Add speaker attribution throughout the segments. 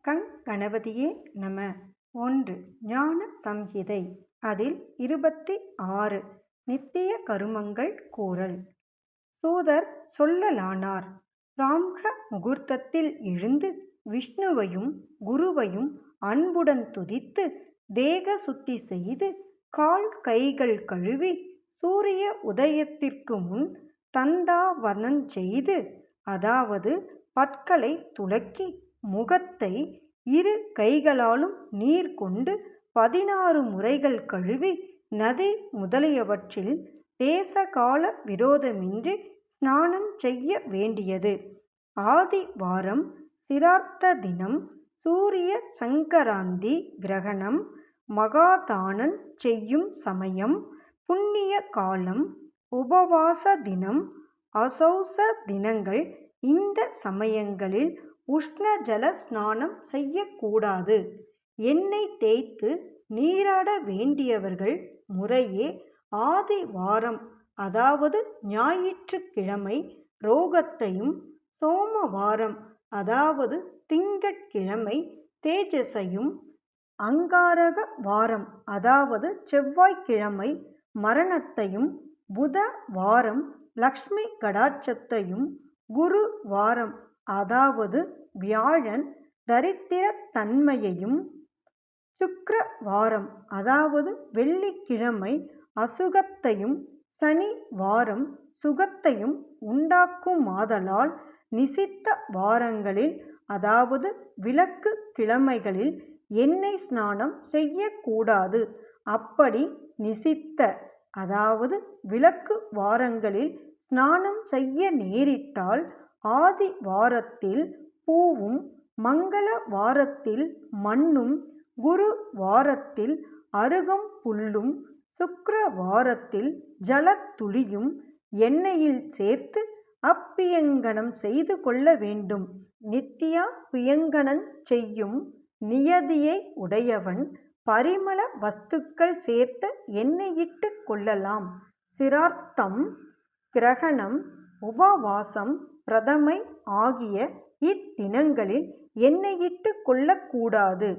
Speaker 1: கணபதியே நம. 1. ஞான சம்ஹிதை. அதில் 26 நித்திய கருமங்கள் கூறல். சூதர் சொல்லலானார். பிராம்ஹ முகூர்த்தத்தில் எழுந்து விஷ்ணுவையும் குருவையும் அன்புடன் துதித்து தேக சுத்தி செய்து கால் கைகள் கழுவி சூரிய உதயத்திற்கு முன் தந்தாவனஞ் செய்து, அதாவது பற்களை துலக்கி முகத்தை இரு கைகளாலும் நீர் கொண்டு 16 முறைகள் கழுவி நதி முதலியவற்றில் தேசகால விரோதமின்றி ஸ்நானம் செய்ய வேண்டியது. ஆதி வாரம், சிரார்த்த தினம், சூரிய சங்கராந்தி கிரகணம், மகாதானஞ் செய்யும் சமயம், புண்ணிய காலம், உபவாச தினம், அசௌச தினங்கள். இந்த சமயங்களில் உஷ்ண ஜல ஸ்நானம் செய்யக்கூடாது. எண்ணெய் தேய்த்து நீராட வேண்டியவர்கள் முறையே ஆதி வாரம், அதாவது ஞாயிற்றுக்கிழமை ரோகத்தையும், சோமவாரம், அதாவது திங்கட்கிழமை தேஜஸையும், அங்காரக வாரம், அதாவது செவ்வாய்க்கிழமை மரணத்தையும், புத வாரம் லக்ஷ்மி கடாட்சத்தையும், குரு வாரம், அதாவது வியாழன் தரித்திரத் தன்மையையும், சுக்கிர வாரம், அதாவது வெள்ளிக்கிழமை அசுகத்தையும், சனி வாரம் சுகத்தையும் உண்டாக்குமாதலால் நிசித்த வாரங்களில், அதாவது விளக்கு கிழமைகளில் எண்ணெய் ஸ்நானம் செய்யக்கூடாது. அப்படி நிசித்த, அதாவது விளக்கு வாரங்களில் ஸ்நானம் செய்ய நேரிட்டால் ஆதி வாரத்தில் பூவும், மங்கள வாரத்தில் மண்ணும், குரு வாரத்தில் அருகம் புல்லும், சுக்கிர வாரத்தில் ஜலத்துளியும் எண்ணெயில் சேர்த்து அப்பியங்கனம் செய்து கொள்ள வேண்டும். நித்யா பியங்கனஞ் செய்யும் நியதியை உடையவன் பரிமள வஸ்துக்கள் சேர்த்த எண்ணெயிட்டு கொள்ளலாம். சிரார்த்தம், கிரகணம், உபவாசம், பிரதமை ஆகிய இத்தினங்களில் எண்ணெயிட்டு கொள்ளக்கூடாது.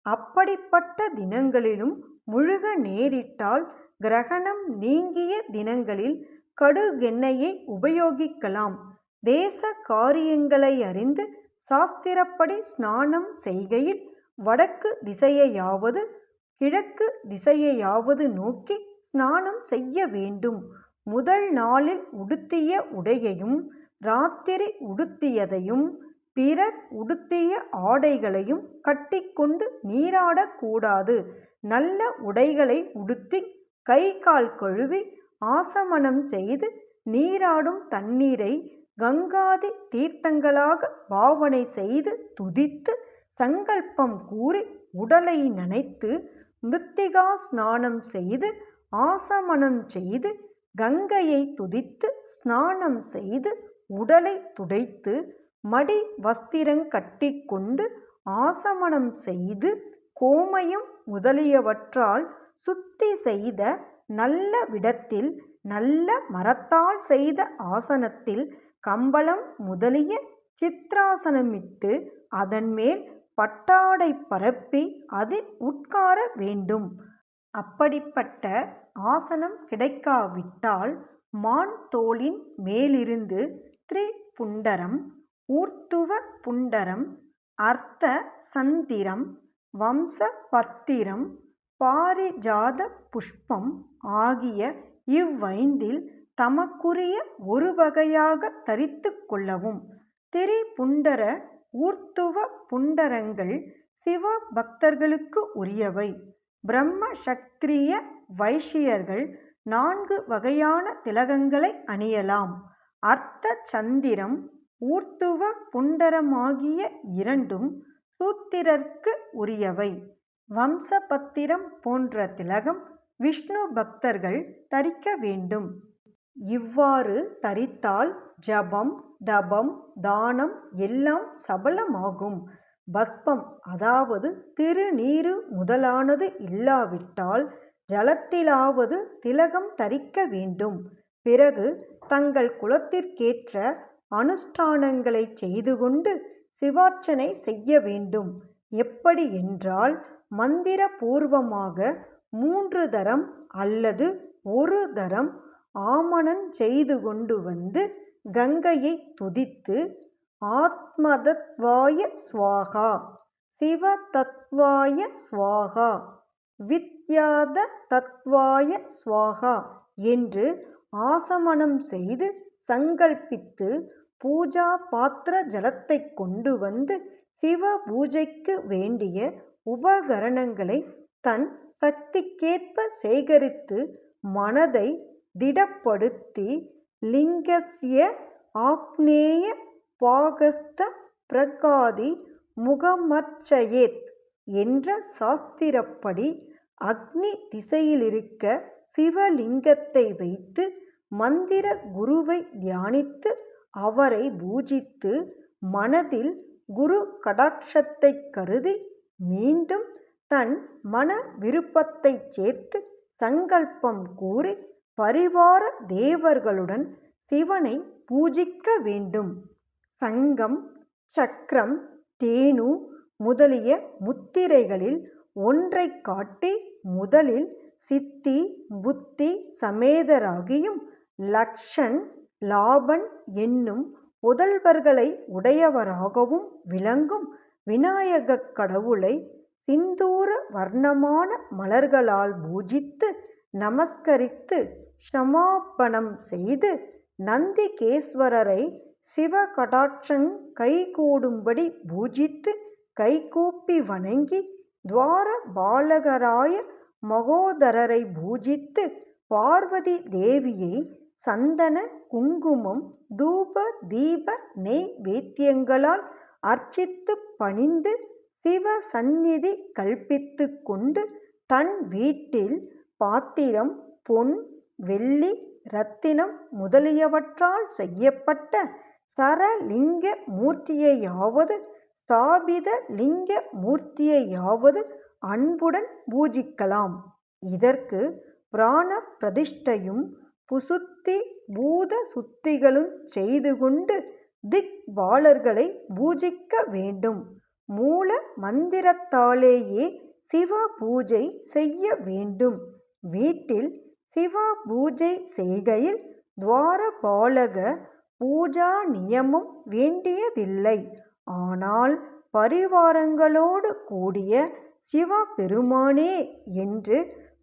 Speaker 1: அப்படிப்பட்ட தினங்களிலும் முழுக நேரிட்டால் கிரகணம் நீங்கிய தினங்களில் கடுகெண்ணெயை உபயோகிக்கலாம். தேச காரியங்களை அறிந்து சாஸ்திரப்படி ஸ்நானம் செய்கையில் வடக்கு திசையையாவது கிழக்கு திசையையாவது நோக்கி ஸ்நானம் செய்ய வேண்டும். முதல் நாளில் உடுத்திய உடையையும், ராத்திரி உடுத்தியதையும், பிறர் உடுத்திய ஆடைகளையும் கட்டிக்கொண்டு நீராடக்கூடாது. நல்ல உடைகளை உடுத்தி கை கால் கழுவி ஆசமனம் செய்து நீராடும் தண்ணீரை கங்காதி தீர்த்தங்களாக பாவனை செய்து துதித்து சங்கல்பம் கூறி உடலை நனைத்து மிருத்திகா ஸ்நானம் செய்து ஆசமனம் செய்து கங்கையை துதித்து ஸ்நானம் செய்து உடலை துடைத்து மடி வஸ்திரங்கட்டிக்கொண்டு ஆசமனம் செய்து கோமயம் முதலியவற்றால் சுத்தி செய்த நல்ல விடத்தில், நல்ல மரத்தால் செய்த ஆசனத்தில் கம்பளம் முதலிய சித்ராசனமிட்டு அதன்மேல் பட்டாடை பரப்பி அதில் உட்கார வேண்டும். அப்படிப்பட்ட ஆசனம் கிடைக்காவிட்டால் மான் தோளின் மேலிருந்து திரிபுண்டரம், ஊர்த்துவ புண்டரம், அர்த்த சந்திரம், வம்சபத்திரம், பாரிஜாத புஷ்பம் ஆகிய இவ்வைந்தில் தமக்குரிய ஒரு வகையாக தரித்து கொள்ளவும். திரிபுண்டர, ஊர்த்துவ புண்டரங்கள் சிவ பக்தர்களுக்கு உரியவை. பிரம்ம சக்திரிய வைஷ்யர்கள் 4 வகையான திலகங்களை அணியலாம். அர்த்த சந்திரம், ஊர்த்துவ புண்டரமாகிய இரண்டும் சூத்திரர்க்கு உரியவை. வம்சபத்திரம் போன்ற திலகம் விஷ்ணு பக்தர்கள் தரிக்க வேண்டும். இவ்வாறு தரித்தால் ஜபம், தபம், தானம் எல்லாம் சபலமாகும். பஸ்பம், அதாவது திருநீறு முதலானது இல்லாவிட்டால் ஜலத்திலாவது திலகம் தரிக்க வேண்டும். பிறகு தங்கள் குலத்திற்கேற்ற அனுஷ்டானங்களை செய்து கொண்டு சிவார்ச்சனை செய்ய வேண்டும். எப்படி என்றால் மந்திர பூர்வமாக 3 தரம் அல்லது ஒரு தரம் ஆமணன் செய்து கொண்டு வந்து கங்கையை துதித்து ஆத்மதத்வாய ஸ்வாகா, சிவதத்வாய ஸ்வாகா, வித்யாத தத்வாய ஸ்வாகா என்று ஆசமனம் செய்து சங்கல்பித்து பூஜா பாத்திர ஜலத்தை கொண்டு வந்து சிவ பூஜைக்கு வேண்டிய உபகரணங்களை தன் சக்திக்கேற்ப சேகரித்து மனதை திடப்படுத்தி லிங்கஸ்ய ஆக்னேய பாகஸ்த பிரகாதி முகமர்ச்சயேத் என்ற சாஸ்திரப்படி அக்னி திசையிலிருக்க சிவலிங்கத்தை வைத்து மந்திர குருவை தியானித்து அவரை பூஜித்து மனதில் குரு கடாட்சத்தை கருதி மீண்டும் தன் மன விருப்பத்தை சேர்த்து சங்கல்பம் கூறி பரிவார தேவர்களுடன் சிவனை பூஜிக்க வேண்டும். சங்கம், சக்கரம், தேனு முதலிய முத்திரைகளில் ஒன்றை காட்டி முதலில் சித்தி புத்தி சமேதராகியும் லக்ஷன் லாபன் என்னும் புதல்வர்களை உடையவராகவும் விளங்கும் விநாயகக் கடவுளை சிந்தூர வர்ணமான மலர்களால் பூஜித்து நமஸ்கரித்து க்ஷமாபணம் செய்து நந்திகேஸ்வரரை சிவகடாட்சங் கைகூடும்படி பூஜித்து கைகூப்பி வணங்கி துவார பாலகராய மகோதரரை பூஜித்து பார்வதி தேவியை சந்தன குங்குமம் தூப தீப நெய்வேத்தியங்களால் அர்ச்சித்து பணிந்து சிவ சந்நிதி கல்பித்து கொண்டு தன் வீட்டில் பாத்திரம், பொன், வெள்ளி, இரத்தினம் முதலியவற்றால் செய்யப்பட்ட சரலிங்க மூர்த்தியையாவது ஸ்தாபித லிங்க மூர்த்தியையாவது அன்புடன் பூஜிக்கலாம். இதற்கு பிராண பிரதிஷ்டையும் புசுத்தி பூத சுத்திகளும் செய்து கொண்டு திக்பாலர்களை பூஜிக்க வேண்டும். மூல மந்திரத்தாலேயே சிவ பூஜை செய்ய வேண்டும். வீட்டில் சிவ பூஜை செய்கையில் துவாரபாலக பூஜா நியமம் வேண்டியதில்லை. ஆனால் பரிவாரங்களோடு கூடிய சிவபெருமானே என்று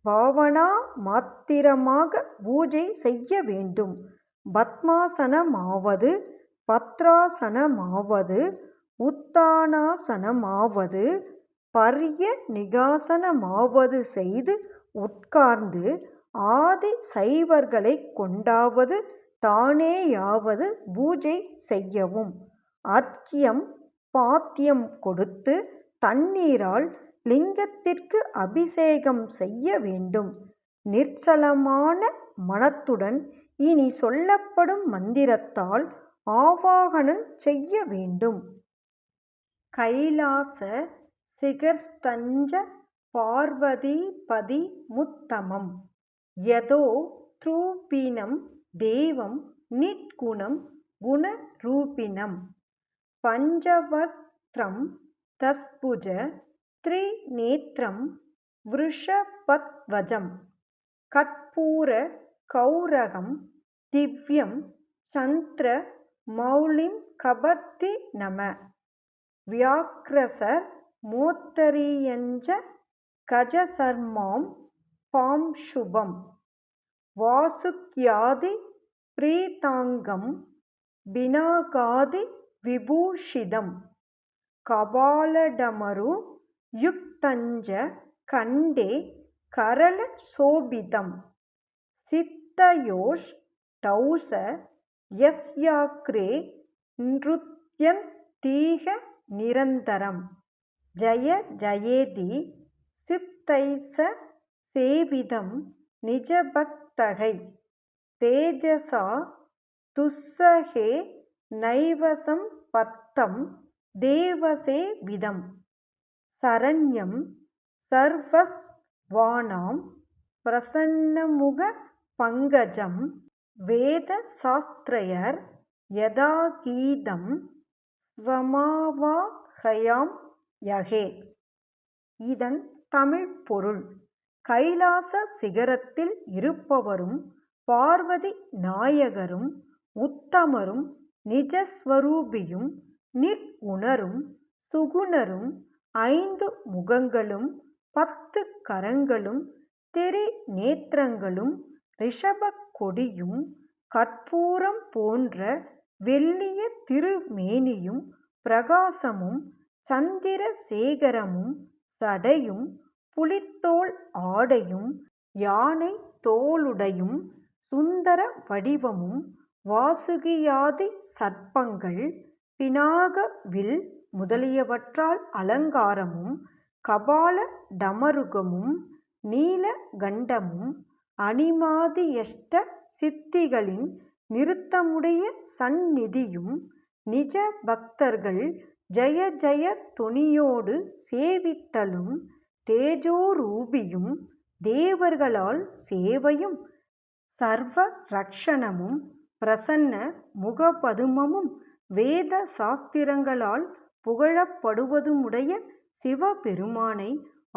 Speaker 1: பாவனா மாத்திரமாக பூஜை செய்ய வேண்டும். பத்மாசனமாவது பத்ராசனமாவது உத்தானாசனமாவது பர்ய நிகாசனமாவது செய்து உட்கார்ந்து ஆதி சைவர்களை கொண்டாவது தானேயாவது பூஜை செய்யவும். அர்க்கியம் பாத்தியம் கொடுத்து தண்ணீரால் லிங்கத்திற்கு அபிஷேகம் செய்ய வேண்டும். நிர்ச்சலமான மனத்துடன் இனி சொல்லப்படும் மந்திரத்தால் ஆவாகனம் செய்ய வேண்டும். கைலாச சிகர்ஸ்தஞ்ச பார்வதிபதி முத்தமம் யதோ த்ரூபிணம் தேவம் நிட்குணம் குணரூபிணம் பஞ்சவக்த்ரம் தஸ்புஜ த்ரிநேத்ரம் விருஷபத்வஜம் கற்பூர கௌரகம் திவ்யம் சந்திர மௌலிம் கபர்த்தி நம வியாக்ரசர் மோத்தரியஞ்ச கஜசர்மாம் பாம்சுபம் வாசுக்யாதி பிரீதாங்கம் பினாகாதி விபூஷிதம் கபாலடமரு யுக்தஞ்ச கண்டே கரள சோபிதம் சித்தயோஷ் டௌச யஸ்யாக்ரே ந்ருத்யந்தீக நிரந்தரம் ஜய ஜயேதி சிப்தைச சேவிதம் நிஜபக்தகை தேஜசா துஸ்ஸஹே நைவசம் பத்தம் தேவசே விதம் சரண்யம் சர்வஸ்வானாம் பிரசன்னமுக பங்கஜம் வேத சாஸ்திரயர் யதாகீதம் ஸ்வமாவாஹயாம் யகே. இதன் தமிழ் பொருள்: கைலாச சிகரத்தில் இருப்பவரும் பார்வதி நாயகரும் உத்தமரும் நிஜஸ்வரூபியும் நிர்குணரும் சுகுணரும் 5 முகங்களும் 10 கரங்களும் திரிநேத்திரங்களும் ரிஷபக் கொடியும் கற்பூரம் போன்ற வெள்ளிய திருமேனியும் பிரகாசமும் சந்திரசேகரமும் சடையும் புலித்தோல் ஆடையும் யானை தோலுடையும் சுந்தர வடிவமும் வாசுகியாதி சர்ப்பங்கள் பினாக வில் முதலியவற்றால் அலங்காரமும் கபால டமருகமும் நீலகண்டமும் அனிமாதியஷ்ட சித்திகளின் நிருத்தமுடைய சந்நிதியும் நிஜ பக்தர்கள் ஜய ஜய தொனியோடு சேவித்தலும் தேஜோரூபியும் தேவர்களால் சேவையும் சர்வ ரக்ஷணமும் பிரசன்ன முகபதுமமும் வேத சாஸ்திரங்களால் புகழப்படுவதுமுடைய சிவபெருமானை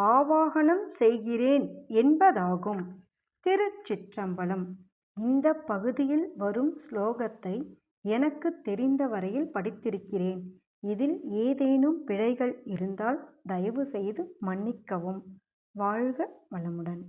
Speaker 1: ஆவாகனம் செய்கிறேன் என்பதாகும். திருச்சிற்றம்பலம். இந்த பகுதியில் வரும் ஸ்லோகத்தை எனக்கு தெரிந்த வரையில் படித்திருக்கிறேன். இதில் ஏதேனும் பிழைகள் இருந்தால் தயவு செய்து மன்னிக்கவும். வாழ்க வளமுடன்.